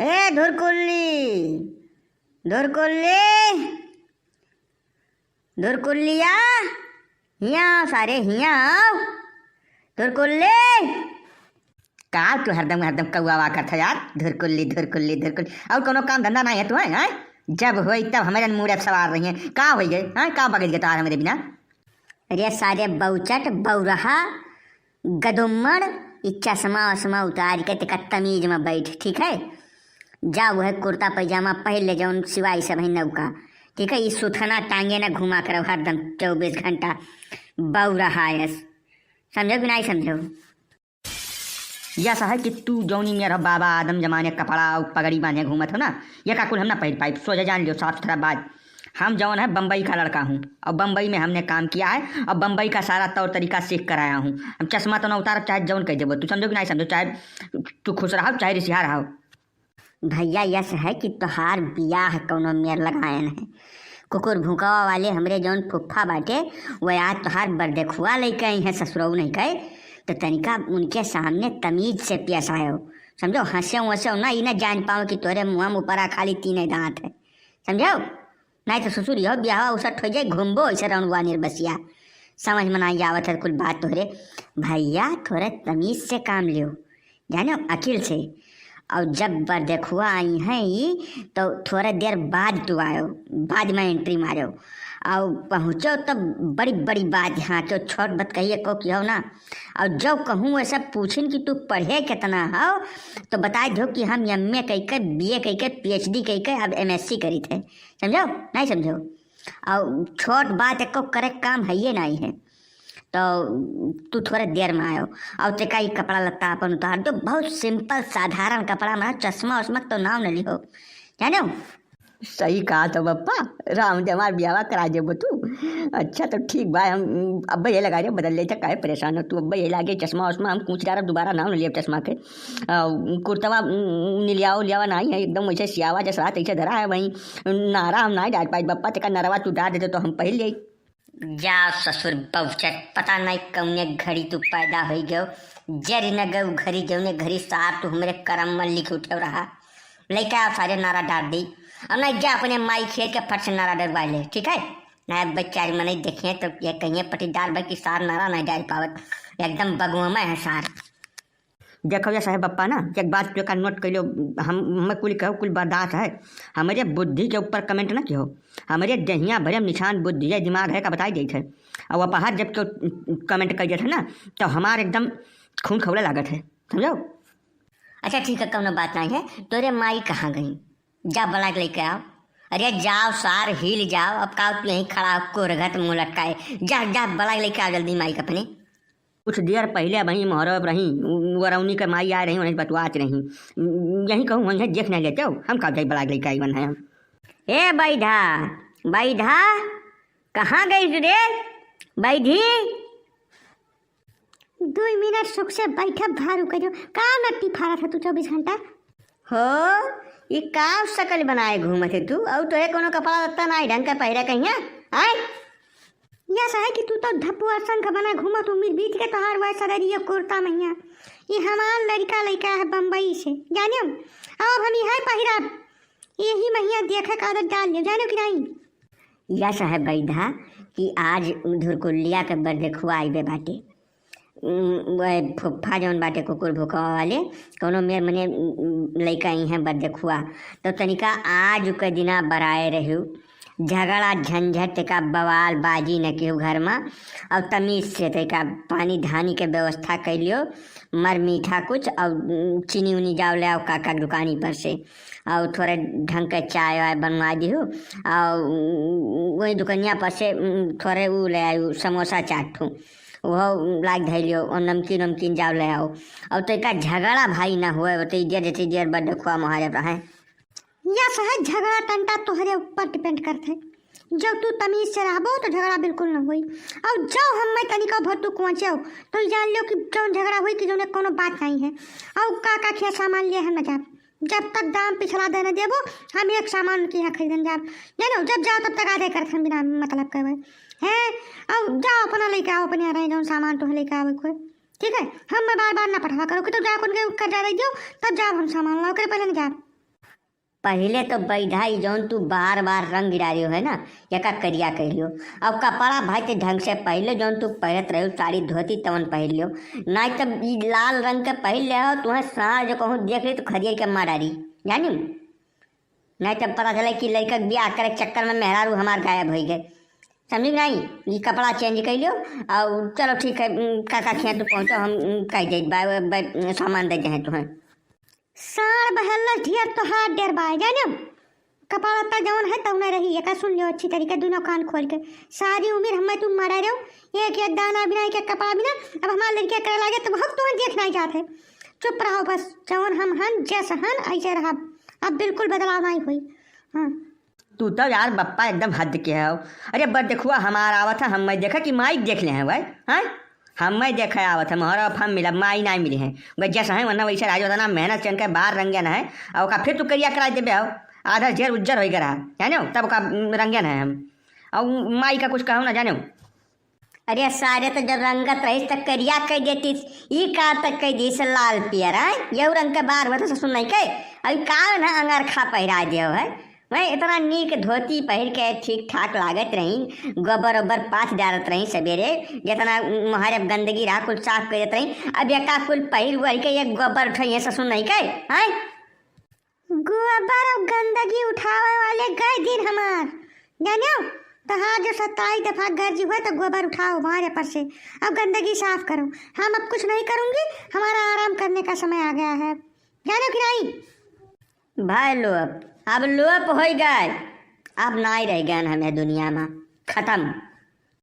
हे धुरकुल्ली, धुरकुल्ली, धुरकुल्लिया, हिया सारे हिया आओ। धुरकुल्ली का तू हरदम हरदम कौआ कर था यार। धुरकुल्ली धुरकुल्ली धुरकुल्ली और कोनो काम धंधा नहीं है तुम्हें हैं? जब होई तब हमारे मुँह सवार रही है। का हो गए हैं? का बगल गए तार हमारे बिना? अरे सारे बहुचट बहुरहा गदुम्मड़ चश्मा वश्मा उतार के तेका तमीज में बैठ, ठीक है। जा वह कुर्ता पैजामा पहन ले जाऊन सिवाय सब है नौका, ठीक है। ये सुथना टांगे ना घुमा कर हरदम 24 घंटा बहुरहा है। समझो कि नहीं समझो? यह है कि तू जौनी मेरा बाबा आदम जमाने कपड़ा और पगड़ी बांधे घूमत हो ना, यह का कुल हम ना पहन पाई। सोचा जान लो साफ सुथरा बात। हम जौन है बम्बई का लड़का हूँ और बम्बई में हमने काम किया है और बम्बई का सारा तौर तरीका सीख कर आया हूँ। हम चश्मा तो ना उतार चाहे जौन कह देबो, तू समझो कि नहीं समझो? चाहे तू खुश रहो चाहे रिसिहा रहो। भैया यस है कि तोहार बियाह कौनो मेर लगायन है। कुकुर भूकवा वाले हमरे जौन फुफ्फा बाटे वह आज तोहार बर्थडे खुआ लेके आई हैं ससुरऊ नहीं कहे, तो तनिका उनके सामने तमीज से पेश आयो। समझो? हंसो वसो ना, ये ना जान पाओ कि तोरे मुँह में ऊपर खाली 3 दांत है। समझो? नहीं तो ससुर हो ब्याह उसट हो जाए घूमबो ऐसे रौनवा निर्बसिया। समझ में नहीं आवत है कुल बात तोहरे। भैया थोड़े तमीज से काम लियो, जानो अकिल से। और जब बर्थडे खुआ आई हैं ये तो थोड़ा देर बाद तू आयो, बाद में एंट्री मारो और पहुँचो तब बड़ी बड़ी बात यहाँ तो छोट बात कहिए को कि हो ना। और जब कहूँ वैसा पूछिन कि तू पढ़े कितना हो तो बता दो कि हम एम ए कह के BA कह के PhD कह के अब MSc करी थे। समझो नहीं समझो? और छोट बात एक को करे काम है ये नहीं है। तो तू थोड़े देर में आयो और तेका ही कपड़ा लत्ता अपन उतार दो। बहुत सिंपल साधारण कपड़ा में, चश्मा उश्मा तो नाम न लिहो, जानो? सही कहा तो पप्पा, राम जमार ब्याह करा देबो तू। अच्छा तो ठीक भाई, हम अब ये लगा रहे बदल लेते काहे परेशान हो तू। अब ये लागे चश्मा वश्मा हम पूछ रहा दोबारा नाम न लिया चश्मा के। कुर्तवा लियाओ लियावा नहीं है एकदम वैसे सियावा जैसा रात ऐसे धरा है वहीं नारा हम नहीं डाल पाई। बप्पा तेका नरवा तू डाल देते तो हम पहन ले। जा ससुर बहुचट, पता नहीं कौने घड़ी तू पैदा हो गयो। जरी न गऊ घड़ी जौने घड़ी सार तू हमरे करम में लिख उठे रहा। लैका सारे नारा डाल दी और नहीं जा अपने माई खेल के फट से नारा डरवा ले, ठीक है। ना बच्चा में नहीं देखे तो ये कहीं पटीदार भाई की सार नारा नहीं डाल पावत, एकदम बगुआ में है सार। देखो ये साहब पप्पा ना एक बात का नोट कर लो, हम कुल कहो कुल बर्दाश्त है। हमारे बुद्धि के ऊपर कमेंट ना क्यों, हमारे दहिया भरे निशान बुद्धि है दिमाग है का बताई दी थे। और वह पहाड़ जब तो कमेंट कर दिया था ना तो हमारे एकदम खून खौला लागत है, समझो? अच्छा ठीक है, कौनो बात नहीं है। तोरे माई कहाँ गई? जा बड़ा लेके आओ। अरे जाओ सार हिल जाओ, अब का तू यहीं खड़ा कोरघट मुँह लटकाए। जा जा बड़ा लेके आओ जल्दी माई अपने। कुछ देर पहले वहीं मोहरब रही वरौनी के माई आ रही वहीं बतवाच रही, यहीं कहूँ वहीं देख नहीं लेते हो। हम का जाए बड़ा लेके आई बन है हम। ए बैधा बैधा कहाँ गई रे बैधी? 2 मिनट सुख से बैठा भारू कर का नट्टी फाड़ा था तू 24 घंटा हो। ये का शकल बनाए घूमे थे तू और तो कोनो कपड़ा लत्ता ना ढंग का पहरा कहीं आए। यह है कि तू तो धपुआ संख बना घूमा तू मिल बीच के तोहार वह सदरिया कुर्ता मैया। ये हमार लड़का लड़का है बम्बई से, जानो? अब हम यह पहिरा यही मैया देखे का आदत डाल लियो, जानो कि नहीं? यह है बैधा कि आज धुरकुल्लिया के बर्थडे खुआई बे बाटे। वह फुफ्फा जौन बाटे कुकुर भूकवा वाले कोनो मेर मने लैका ही हैं बर्थडे खुआ तो तनिका आज के दिना बराए रहू। झगड़ा झंझट का बवाल बाजी न केहू घर में और तमीज से तेका पानी धानी के व्यवस्था कर लियो। मर मीठा कुछ और चीनी उनी जाओ ले आओ काका दुकानी पर से और थोड़े ढंग के चाय वाय बनवा दियो और वही दुकनिया पर से थोड़े वो ले आयो समोसा चाट ठूँ वो लाग धैलियो और नमकीन नमकीन जाओ ले आओ। और तो एक झगड़ा भाई ना हुए तो इधर देर बर्थडे खुआ महारे रहे। या सहज झगड़ा टंटा तोहरे ऊपर डिपेंड करते है। जब तू तमीज से रहबो तो झगड़ा बिल्कुल ना हुई और जब हम मैं तनिका भर तू पहुँचो तो जान लो कि जौन झगड़ा हुई कि जौन कोनो बात नहीं है। और का क्या सामान लिए है न जा, जब तक दाम पिछला देने देबो हम एक सामान की यहाँ खरीदन जा जानो। जब जाओ तब तक आधे करते बिना मतलब के हैं। अब जाओ अपना लेके आओ अपने रहे जौन सामान तो लेके आओ कोई, ठीक है। हम मैं बार बार ना पठवा करो कि तो जा कर जा रही हो तब जाओ हम सामान लाओ करे पहले नहीं जा। पहले तो बैधाई जौन तू बार बार रंग गिरा रही हो है ना, यका करिया कह लियो। अब कपड़ा भाई ते ढंग से पहले जौन तू पहनत रहो साड़ी धोती तवन पहन लियो, नहीं तब ई लाल रंग के पहन ले हो तुम्हें साँझ जो कहूँ देख ली तो खरियर के मार डाली जानी। नहीं तब पता चले कि लड़का के ब्याह करे के चक्कर में मेहरारू हमार गायब हो गए, समझी नहीं। ये कपड़ा चेंज कर लियो और चलो ठीक है काका खेत तू पहुँचो, हम कह दे सामान दे दें तुम्हें। साड़ बहल ढेर तो हाथ डेर बाय जाने कपाल अत्ता जवन है तब न रही का सुन लियो अच्छी तरीके दोनों कान खोल के। सारी उम्र हमें तुम मरा रहे हो एक एक दाना बिना एक एक कपड़ा बिना, अब हमारे लड़के करे लागे तो बहुत तो देखना ही चाहते। चुप रहो बस, जवन हम हन जैसा हन ऐसे रहा, अब बिल्कुल बदलाव नहीं हुई। हाँ तू तो यार बप्पा एकदम हद के है। अरे बस देखुआ हमारा आवत है, हम देखा कि माइक देख ले हैं भाई। हाँ हम देखा आवत है मोहरा हम मिला माई नहीं मिले हैं भाई, जैसा है वरना वैसे राजो ना मेहनत चन के बाहर रंगन है और का फिर तू करिया करा देबे हो आधा जेर उज्जर हो गया जाने तब का रंगन है हम और माई का कुछ कहूँ ना जाने। अरे सारे तो जब रंगत रही तक करिया कह देती ई का तक कह दी से लाल पियर है ये रंग के बार बता सुन नहीं कह अभी का ना अंगरखा पहरा दियो है। मैं इतना नीक धोती पहन के ठीक ठाक लागत रही, गोबर ओबर पाथ डालत रही सवेरे जितना मुहारे गंदगी रहा कुल साफ कर देते रही। अब एका कुल पहिर वही के एक गोबर उठाइए ससुर नहीं कहे हैं गोबर और गंदगी उठावे वाले गए दिन हमार जानो तो हाँ जो 27 दफा घर जी हुआ तो गोबर उठाओ हमारे पर से, अब गंदगी साफ करो। हम अब कुछ नहीं करूँगी, हमारा आराम करने का समय आ गया है जानो कि नहीं। भाई लो अब लोप हो गए, अब नहीं रह गए हमें दुनिया में, खत्म।